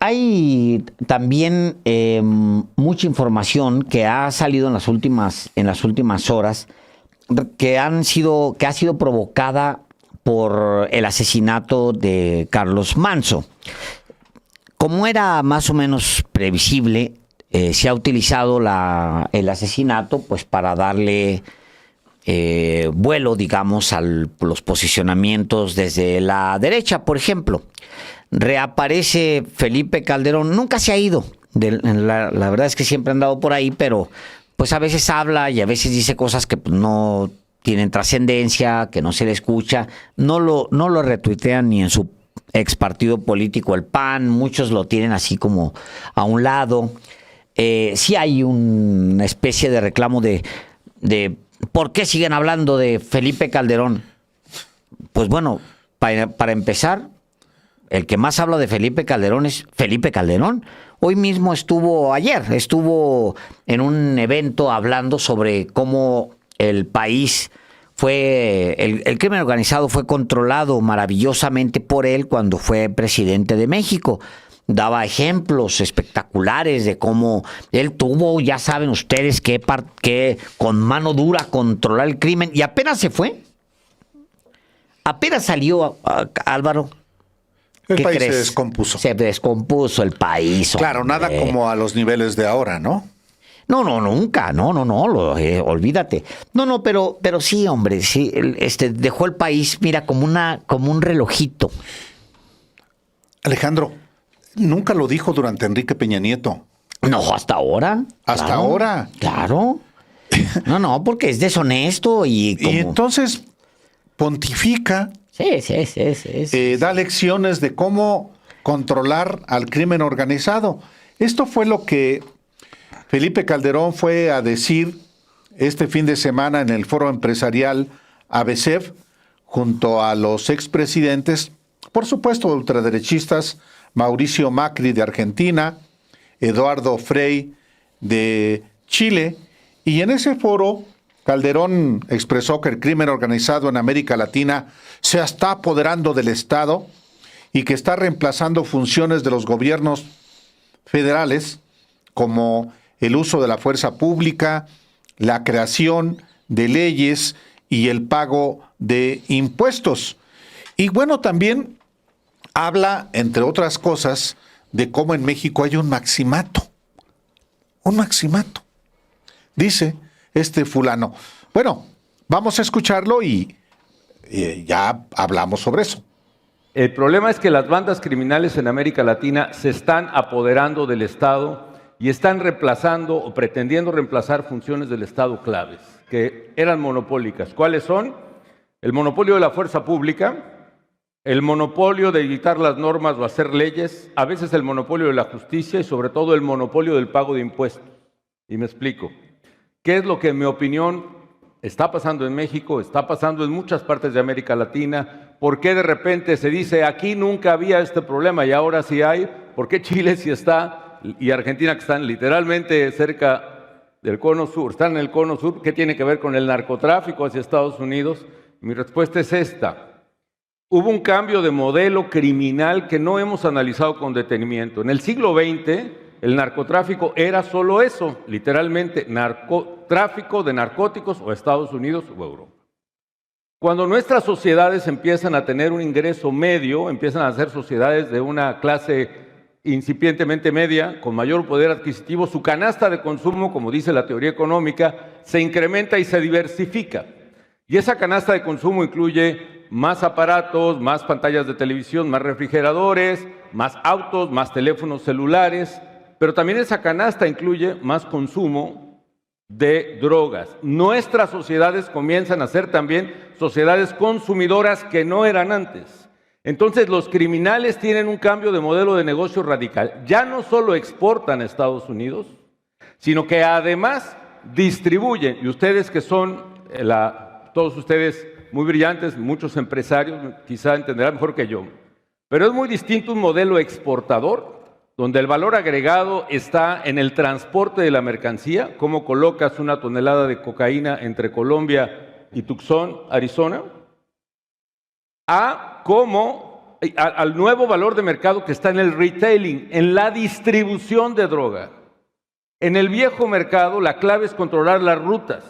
hay también mucha información que ha salido en las últimas horas que ha sido provocada por el asesinato de Carlos Manzo. Como era más o menos previsible, se ha utilizado el asesinato pues para darle vuelo, digamos, a los posicionamientos desde la derecha, por ejemplo. Reaparece Felipe Calderón, nunca se ha ido, la verdad es que siempre ha andado por ahí, pero pues a veces habla y a veces dice cosas que pues, no tienen trascendencia, que no se le escucha, no lo retuitean ni en su ex partido político, el PAN, muchos lo tienen así como a un lado. Sí hay una especie de reclamo de ¿por qué siguen hablando de Felipe Calderón? Pues bueno, para empezar, el que más habla de Felipe Calderón es Felipe Calderón. Hoy mismo estuvo en un evento hablando sobre cómo el país el crimen organizado fue controlado maravillosamente por él cuando fue presidente de México. Daba ejemplos espectaculares de cómo él tuvo, ya saben ustedes, que con mano dura controlar el crimen. Y apenas se fue. Apenas salió, Álvaro. El país crees? se descompuso. Se descompuso el país. Claro, hombre. nada como a los niveles de ahora, ¿no? No, nunca, no, olvídate. No, pero sí, hombre, sí, dejó el país, mira, como un relojito. Alejandro, nunca lo dijo durante Enrique Peña Nieto. No, hasta ahora. ¿Hasta claro, ahora? Claro. No, porque es deshonesto y Y entonces pontifica, Sí. da lecciones de cómo controlar al crimen organizado. Esto fue lo que Felipe Calderón fue a decir este fin de semana en el foro empresarial ABCEF junto a los expresidentes, por supuesto ultraderechistas, Mauricio Macri de Argentina, Eduardo Frei de Chile, y en ese foro Calderón expresó que el crimen organizado en América Latina se está apoderando del Estado y que está reemplazando funciones de los gobiernos federales como el uso de la fuerza pública, la creación de leyes y el pago de impuestos. Y bueno, también habla, entre otras cosas, de cómo en México hay un maximato. Un maximato. Dice este fulano. Bueno, vamos a escucharlo y ya hablamos sobre eso. El problema es que las bandas criminales en América Latina se están apoderando del Estado y están reemplazando o pretendiendo reemplazar funciones del Estado claves, que eran monopólicas. ¿Cuáles son? El monopolio de la fuerza pública, el monopolio de dictar las normas o hacer leyes, a veces el monopolio de la justicia y sobre todo el monopolio del pago de impuestos. Y me explico. ¿Qué es lo que en mi opinión está pasando en México, está pasando en muchas partes de América Latina? ¿Por qué de repente se dice aquí nunca había este problema y ahora sí hay? ¿Por qué Chile sí está y Argentina, que están literalmente cerca del cono sur, están en el cono sur? ¿Qué tiene que ver con el narcotráfico hacia Estados Unidos? Mi respuesta es esta. Hubo un cambio de modelo criminal que no hemos analizado con detenimiento. En el siglo XX, el narcotráfico era solo eso, literalmente, tráfico de narcóticos o Estados Unidos o Europa. Cuando nuestras sociedades empiezan a tener un ingreso medio, empiezan a ser sociedades de una clase incipientemente media, con mayor poder adquisitivo, su canasta de consumo, como dice la teoría económica, se incrementa y se diversifica. Y esa canasta de consumo incluye más aparatos, más pantallas de televisión, más refrigeradores, más autos, más teléfonos celulares, pero también esa canasta incluye más consumo de drogas. Nuestras sociedades comienzan a ser también sociedades consumidoras que no eran antes. Entonces los criminales tienen un cambio de modelo de negocio radical. Ya no solo exportan a Estados Unidos, sino que además distribuyen. Y ustedes que son, todos ustedes muy brillantes, muchos empresarios, quizá entenderán mejor que yo. Pero es muy distinto un modelo exportador, donde el valor agregado está en el transporte de la mercancía, cómo colocas una tonelada de cocaína entre Colombia y Tucson, Arizona, a cómo al nuevo valor de mercado que está en el retailing, en la distribución de droga. En el viejo mercado, la clave es controlar las rutas.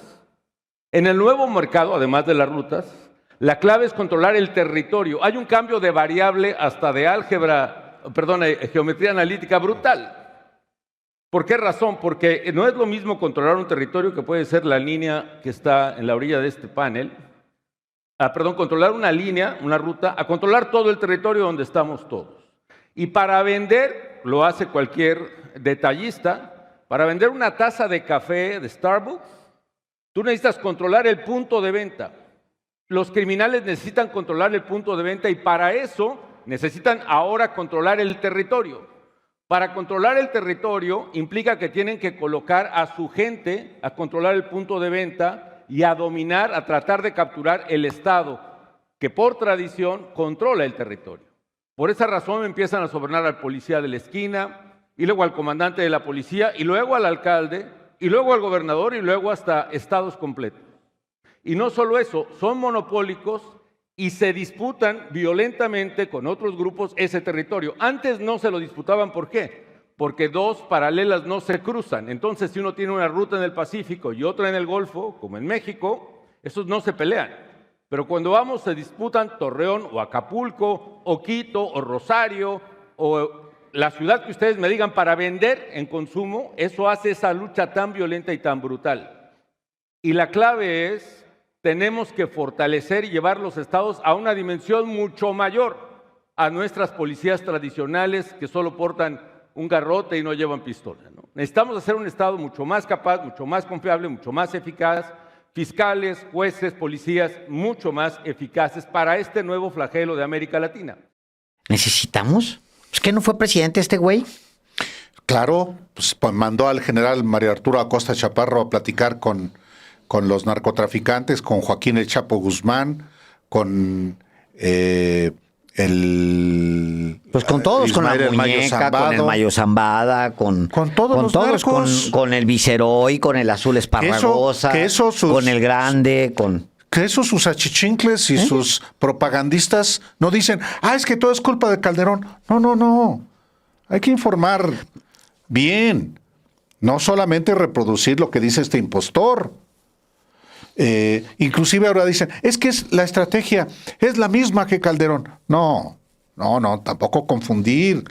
En el nuevo mercado, además de las rutas, la clave es controlar el territorio. Hay un cambio de variable hasta de geometría analítica brutal. ¿Por qué razón? Porque no es lo mismo controlar un territorio, que puede ser la línea que está en la orilla de este panel, controlar una línea, una ruta, a controlar todo el territorio donde estamos todos. Y para vender, lo hace cualquier detallista, para vender una taza de café de Starbucks, tú necesitas controlar el punto de venta. Los criminales necesitan controlar el punto de venta y para eso necesitan ahora controlar el territorio. Para controlar el territorio implica que tienen que colocar a su gente a controlar el punto de venta y a dominar, a tratar de capturar el Estado, que por tradición controla el territorio. Por esa razón empiezan a sobornar al policía de la esquina, y luego al comandante de la policía, y luego al alcalde, y luego al gobernador, y luego hasta estados completos. Y no solo eso, son monopólicos y se disputan violentamente con otros grupos ese territorio. Antes no se lo disputaban, ¿por qué? Porque dos paralelas no se cruzan. Entonces, si uno tiene una ruta en el Pacífico y otra en el Golfo, como en México, esos no se pelean. Pero cuando vamos, se disputan Torreón o Acapulco o Quito o Rosario o la ciudad que ustedes me digan para vender en consumo. Eso hace esa lucha tan violenta y tan brutal. Y la clave es, tenemos que fortalecer y llevar los estados a una dimensión mucho mayor a nuestras policías tradicionales que solo portan un garrote y no llevan pistola, ¿no? Necesitamos hacer un estado mucho más capaz, mucho más confiable, mucho más eficaz, fiscales, jueces, policías mucho más eficaces para este nuevo flagelo de América Latina. ¿Necesitamos? ¿Es que no fue presidente este güey? Claro, pues mandó al general Mario Arturo Acosta Chaparro a platicar con los narcotraficantes, con Joaquín El Chapo Guzmán, con pues con todos, Ismael con la muñeca, con el Mayo Zambada, con todos los narcos. con el Viceroy, con el Azul Esparragosa, con el Grande, con... Que esos sus achichincles y sus propagandistas no dicen, es que todo es culpa de Calderón. No. Hay que informar bien. No solamente reproducir lo que dice este impostor. Inclusive ahora dicen, es que la estrategia es la misma que Calderón. No, tampoco confundir.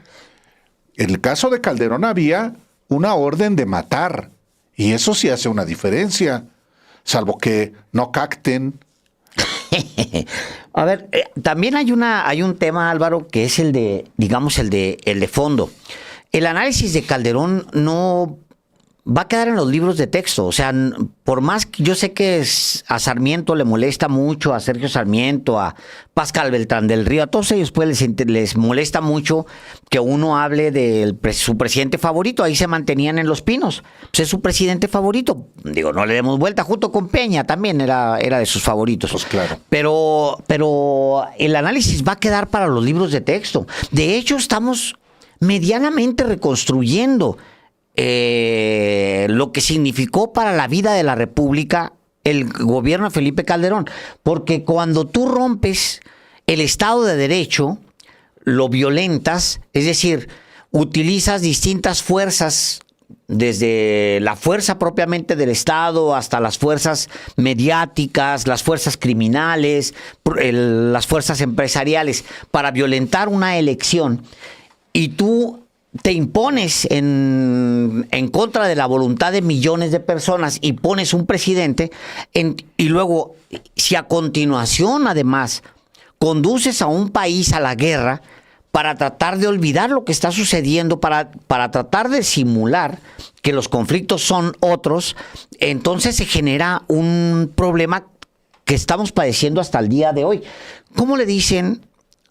En el caso de Calderón había una orden de matar, y eso sí hace una diferencia, salvo que no cacten. A ver, también hay un tema, Álvaro, que es el de fondo. El análisis de Calderón no va a quedar en los libros de texto. O sea, por más que yo sé que a Sarmiento le molesta mucho, a Sergio Sarmiento, a Pascal Beltrán del Río, a todos ellos pues les molesta mucho que uno hable de su presidente favorito. Ahí se mantenían en Los Pinos. Pues es su presidente favorito. Digo, no le demos vuelta, junto con Peña también era de sus favoritos. Pues claro. Pero el análisis va a quedar para los libros de texto. De hecho, estamos medianamente reconstruyendo lo que significó para la vida de la República el gobierno de Felipe Calderón, porque cuando tú rompes el Estado de Derecho, lo violentas, es decir, utilizas distintas fuerzas, desde la fuerza propiamente del Estado hasta las fuerzas mediáticas, las fuerzas criminales, las fuerzas empresariales, para violentar una elección, y tú te impones en contra de la voluntad de millones de personas y pones un presidente, y luego, si a continuación, además, conduces a un país a la guerra para tratar de olvidar lo que está sucediendo, para tratar de simular que los conflictos son otros, entonces se genera un problema que estamos padeciendo hasta el día de hoy. ¿Cómo le dicen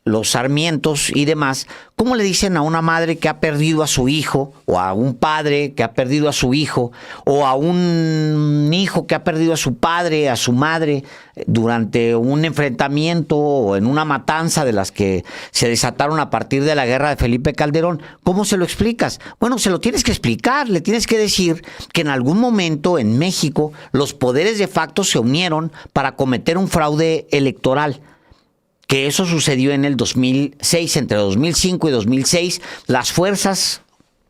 los Sarmientos y demás, cómo le dicen a una madre que ha perdido a su hijo, o a un padre que ha perdido a su hijo, o a un hijo que ha perdido a su padre, a su madre, durante un enfrentamiento o en una matanza de las que se desataron a partir de la guerra de Felipe Calderón? ¿Cómo se lo explicas? Bueno, se lo tienes que explicar, le tienes que decir que en algún momento en México los poderes de facto se unieron para cometer un fraude electoral, que eso sucedió en el 2006, entre 2005 y 2006, las fuerzas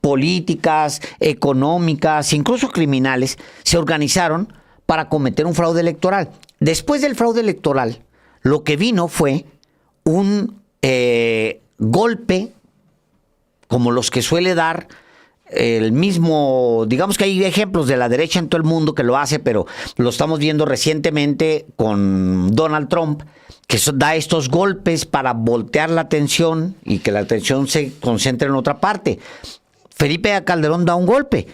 políticas, económicas, incluso criminales, se organizaron para cometer un fraude electoral. Después del fraude electoral, lo que vino fue un golpe, como los que suele dar el mismo, digamos que hay ejemplos de la derecha en todo el mundo que lo hace, pero lo estamos viendo recientemente con Donald Trump, que da estos golpes para voltear la atención y que la atención se concentre en otra parte. Felipe Calderón da un golpe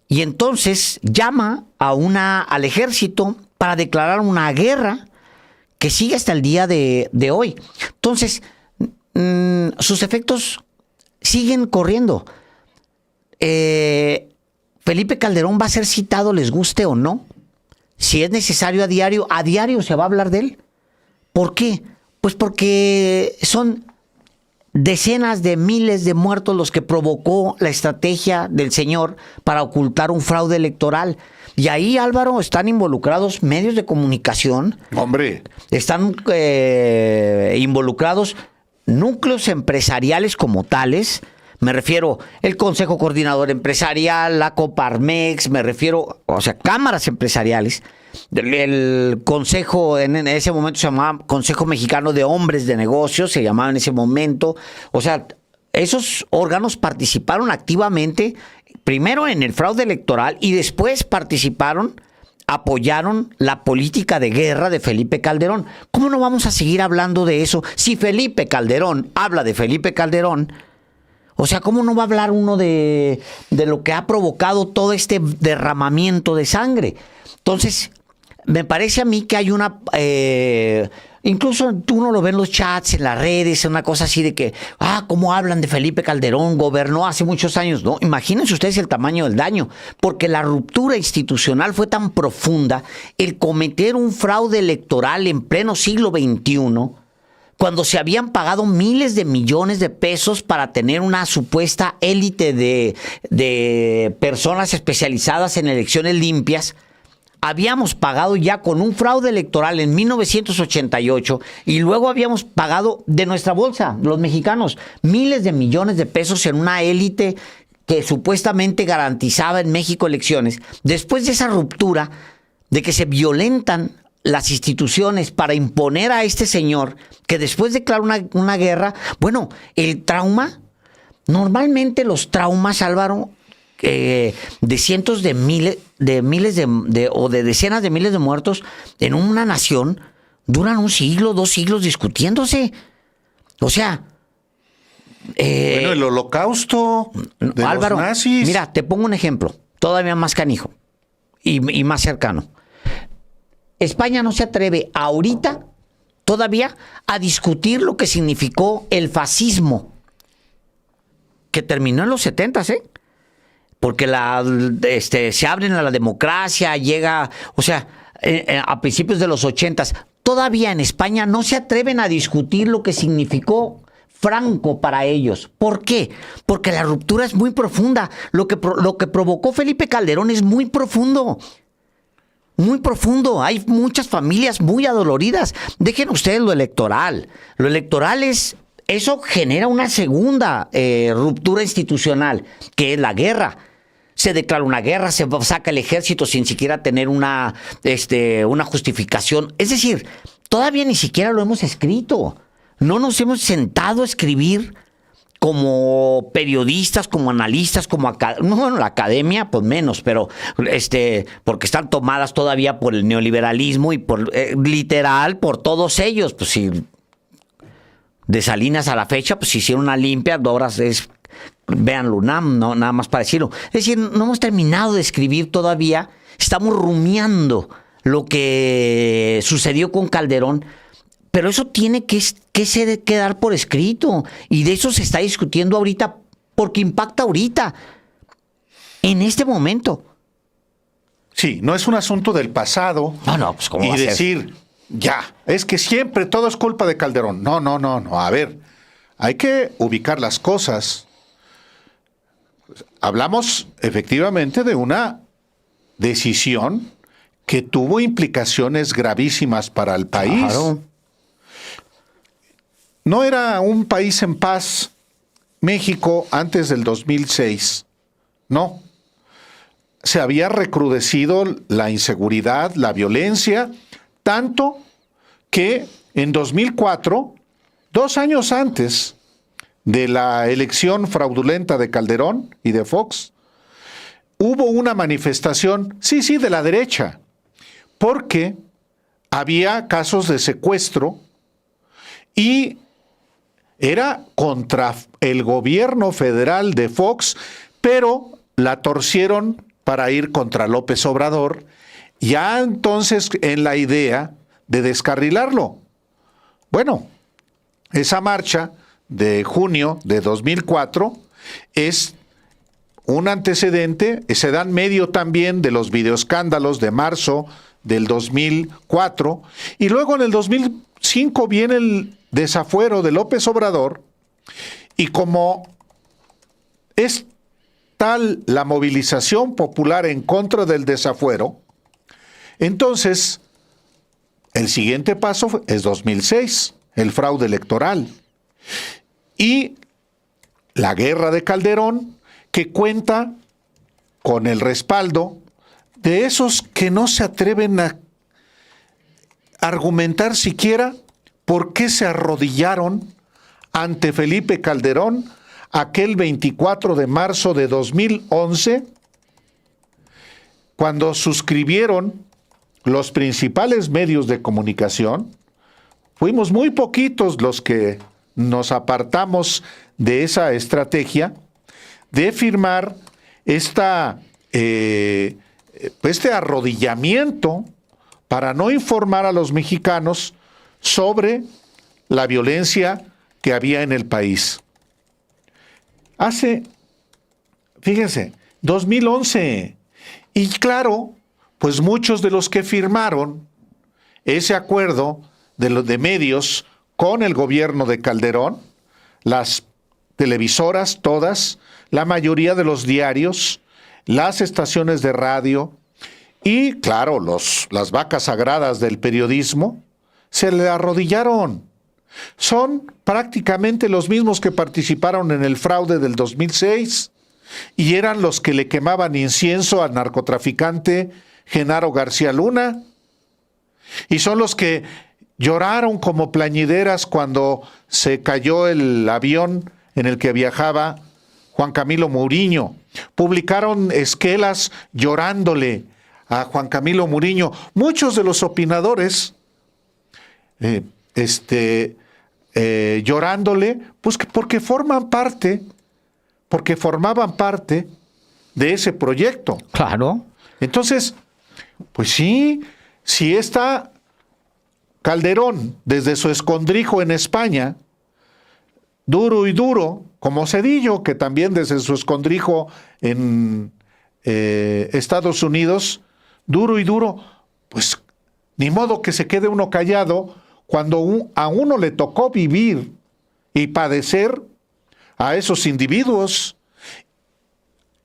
y entonces llama al ejército para declarar una guerra que sigue hasta el día de hoy. Entonces, sus efectos siguen corriendo. Felipe Calderón va a ser citado, les guste o no. Si es necesario a diario se va a hablar de él. ¿Por qué? Pues porque son decenas de miles de muertos los que provocó la estrategia del señor para ocultar un fraude electoral. Y ahí, Álvaro, están involucrados medios de comunicación. Hombre. Están involucrados núcleos empresariales como tales. Me refiero el Consejo Coordinador Empresarial, la Coparmex, me refiero, o sea, cámaras empresariales. El Consejo, en ese momento se llamaba Consejo Mexicano de Hombres de Negocios, se llamaba en ese momento. O sea, esos órganos participaron activamente, primero en el fraude electoral y después apoyaron la política de guerra de Felipe Calderón. ¿Cómo no vamos a seguir hablando de eso si Felipe Calderón habla de Felipe Calderón? O sea, ¿cómo no va a hablar uno de lo que ha provocado todo este derramamiento de sangre? Entonces, me parece a mí que hay una... incluso tú no lo ves en los chats, en las redes, una cosa así de que, ¿cómo hablan de Felipe Calderón? Gobernó hace muchos años. No, imagínense ustedes el tamaño del daño, porque la ruptura institucional fue tan profunda, el cometer un fraude electoral en pleno siglo XXI, cuando se habían pagado miles de millones de pesos para tener una supuesta élite de personas especializadas en elecciones limpias. Habíamos pagado ya con un fraude electoral en 1988 y luego habíamos pagado de nuestra bolsa, los mexicanos, miles de millones de pesos en una élite que supuestamente garantizaba en México elecciones. Después de esa ruptura, de que se violentan las instituciones para imponer a este señor, que después declara una guerra, bueno, el trauma, normalmente los traumas, Álvaro, de cientos de miles o de decenas de miles de muertos en una nación, duran 1 siglo, 2 siglos discutiéndose. O sea... bueno, el holocausto de Álvaro, los nazis. Mira, te pongo un ejemplo, todavía más canijo y más cercano. España no se atreve ahorita todavía a discutir lo que significó el fascismo, que terminó en los 70s, porque se abren a la democracia, llega, o sea, a principios de los 80s. Todavía en España no se atreven a discutir lo que significó Franco para ellos. ¿Por qué? Porque la ruptura es muy profunda. Lo que provocó Felipe Calderón es muy profundo. Muy profundo. Hay muchas familias muy adoloridas. Dejen ustedes lo electoral. Lo electoral eso genera una segunda ruptura institucional, que es la guerra. Se declara una guerra, se saca el ejército sin siquiera tener una justificación. Es decir, todavía ni siquiera lo hemos escrito. No nos hemos sentado a escribir como periodistas, como analistas, bueno, la academia, pues menos, pero porque están tomadas todavía por el neoliberalismo y por literal por todos ellos. Pues si de Salinas a la fecha, pues hicieron una limpia, ahora véanlo, no, nada más para decirlo. Es decir, no hemos terminado de escribir todavía, estamos rumiando lo que sucedió con Calderón. Pero eso tiene que quedar por escrito. Y de eso se está discutiendo ahorita, porque impacta ahorita, en este momento. Sí, no es un asunto del pasado. No, pues ¿cómo va a y ser? decir, ya, es que siempre todo es culpa de Calderón. No. A ver, hay que ubicar las cosas. Hablamos efectivamente de una decisión que tuvo implicaciones gravísimas para el país. Claro. no era un país en paz México antes del 2006. No. Se había recrudecido la inseguridad, la violencia, tanto que en 2004, 2 años antes de la elección fraudulenta de Calderón y de Fox, hubo una manifestación, sí, de la derecha, porque había casos de secuestro y era contra el gobierno federal de Fox, pero la torcieron para ir contra López Obrador, ya entonces en la idea de descarrilarlo. Bueno, esa marcha de junio de 2004 es un antecedente, se da en medio también de los videoescándalos de marzo del 2004, y luego en el 2005 viene el desafuero de López Obrador, y como es tal la movilización popular en contra del desafuero, entonces el siguiente paso es 2006, el fraude electoral, y la guerra de Calderón, que cuenta con el respaldo de esos que no se atreven a argumentar siquiera por qué se arrodillaron ante Felipe Calderón aquel 24 de marzo de 2011, cuando suscribieron los principales medios de comunicación. Fuimos muy poquitos los que nos apartamos de esa estrategia de firmar este arrodillamiento para no informar a los mexicanos sobre la violencia que había en el país. Fíjense, 2011. Y claro, pues muchos de los que firmaron ese acuerdo de medios con el gobierno de Calderón, las televisoras todas, la mayoría de los diarios, las estaciones de radio y, claro, las vacas sagradas del periodismo, se le arrodillaron. Son prácticamente los mismos que participaron en el fraude del 2006 y eran los que le quemaban incienso al narcotraficante Genaro García Luna. Y son los que lloraron como plañideras cuando se cayó el avión en el que viajaba Juan Camilo Muriño. Publicaron esquelas llorándole a Juan Camilo Muriño. Muchos de los opinadores llorándole, pues porque formaban parte de ese proyecto. Claro. Entonces, pues sí, si está Calderón desde su escondrijo en España, duro y duro, como Zedillo, que también desde su escondrijo en Estados Unidos, duro y duro, pues ni modo que se quede uno callado cuando a uno le tocó vivir y padecer a esos individuos.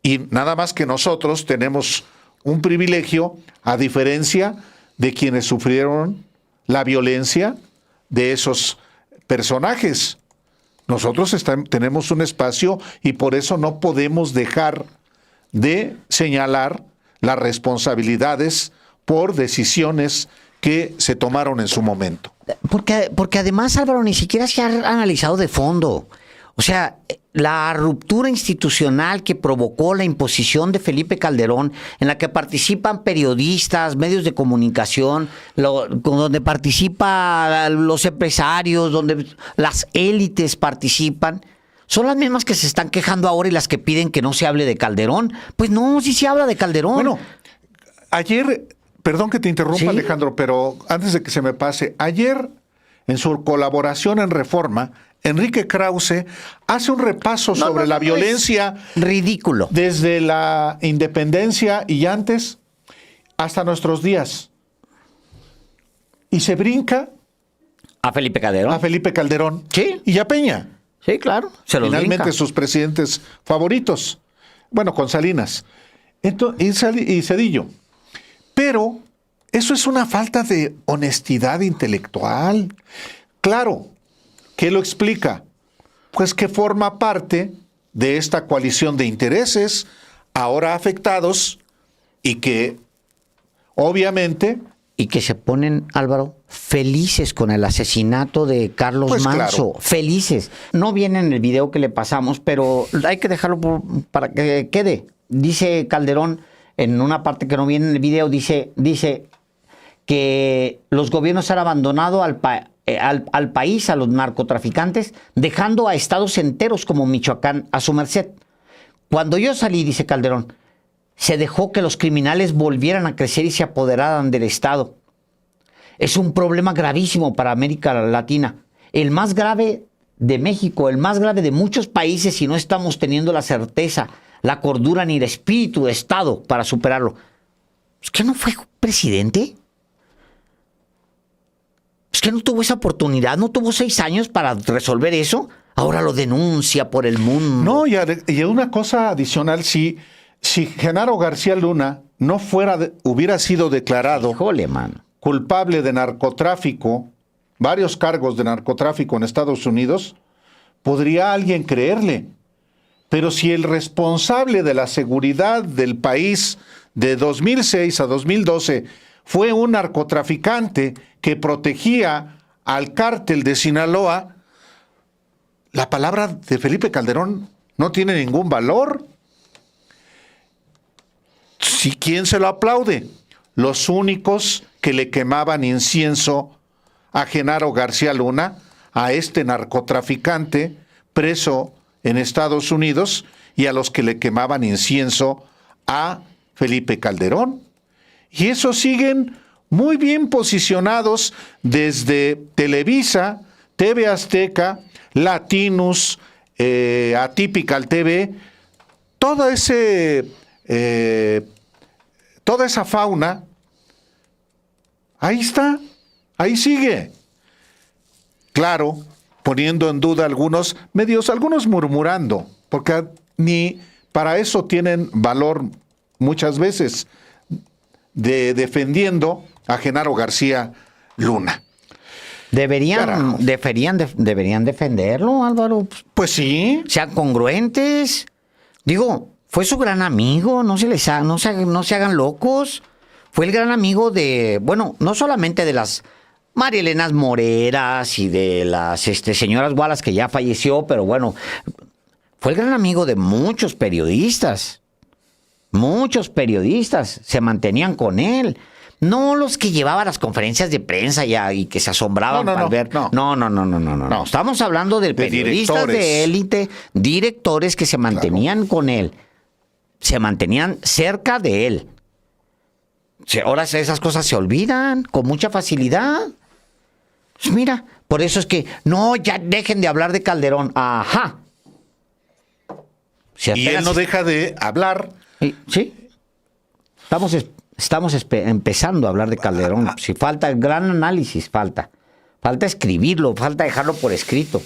Y nada más que nosotros tenemos un privilegio, a diferencia de quienes sufrieron la violencia de esos personajes. Nosotros tenemos un espacio y por eso no podemos dejar de señalar las responsabilidades por decisiones que se tomaron en su momento. Porque además, Álvaro, ni siquiera se ha analizado de fondo. O sea, la ruptura institucional que provocó la imposición de Felipe Calderón, en la que participan periodistas, medios de comunicación, donde participan los empresarios, donde las élites participan, son las mismas que se están quejando ahora y las que piden que no se hable de Calderón. Pues no, sí se habla de Calderón. Bueno, ayer, perdón que te interrumpa, ¿sí, Alejandro, pero antes de que se me pase, ayer en su colaboración en Reforma, Enrique Krause hace un repaso sobre la violencia ridículo desde la independencia y antes hasta nuestros días. Y se brinca a Felipe Calderón. Sí. Y a Peña. Sí, claro. Finalmente brinca. Sus presidentes favoritos. Bueno, con Salinas. Y Zedillo. Pero eso es una falta de honestidad intelectual. Claro ¿Qué lo explica? Pues que forma parte de esta coalición de intereses ahora afectados y que obviamente... Y que se ponen, Álvaro, felices con el asesinato de Carlos Pues Manso. claro. Felices. No viene en el video que le pasamos, pero hay que dejarlo para que quede. Dice Calderón, en una parte que no viene en el video, dice que los gobiernos han abandonado al país, a los narcotraficantes, dejando a estados enteros como Michoacán a su merced. Cuando yo salí, dice Calderón, se dejó que los criminales volvieran a crecer y se apoderaran del Estado. Es un problema gravísimo para América Latina. El más grave de México, el más grave de muchos países, si no estamos teniendo la certeza, la cordura ni el espíritu de Estado para superarlo. ¿Es que no fue presidente? ¿Es que no tuvo esa oportunidad? ¿No tuvo 6 años para resolver eso? Ahora lo denuncia por el mundo. No, y una cosa adicional, si Genaro García Luna no hubiera sido declarado Híjole, mano. culpable de narcotráfico, varios cargos de narcotráfico en Estados Unidos, podría alguien creerle. Pero si el responsable de la seguridad del país de 2006 a 2012 fue un narcotraficante que protegía al cártel de Sinaloa, la palabra de Felipe Calderón no tiene ningún valor. ¿Sí, quién se lo aplaude? Los únicos que le quemaban incienso a Genaro García Luna, a este narcotraficante preso en Estados Unidos, y a los que le quemaban incienso a Felipe Calderón. Y esos siguen muy bien posicionados desde Televisa, TV Azteca, Latinus, Atypical TV, toda esa fauna, ahí está, ahí sigue. Claro, poniendo en duda algunos medios, algunos murmurando, porque ni para eso tienen valor muchas veces, defendiendo a Genaro García Luna. Deberían defenderlo, Álvaro. Pues sí. Sean congruentes. Digo, fue su gran amigo, no se hagan locos. Fue el gran amigo de, bueno, no solamente de las María Elena Moreras y de las señoras Wallace, que ya falleció, pero bueno, fue el gran amigo de muchos periodistas. Muchos periodistas se mantenían con él. No los que llevaban las conferencias de prensa y que se asombraban al ver. No. Estamos hablando de periodistas de élite, directores que se mantenían con él. Se mantenían cerca de él. Ahora esas cosas se olvidan con mucha facilidad. Pues mira, por eso es que no, ya dejen de hablar de Calderón. Ajá. Y él no deja de hablar. Sí. Estamos empezando a hablar de Calderón. Si falta el gran análisis, falta escribirlo, falta dejarlo por escrito.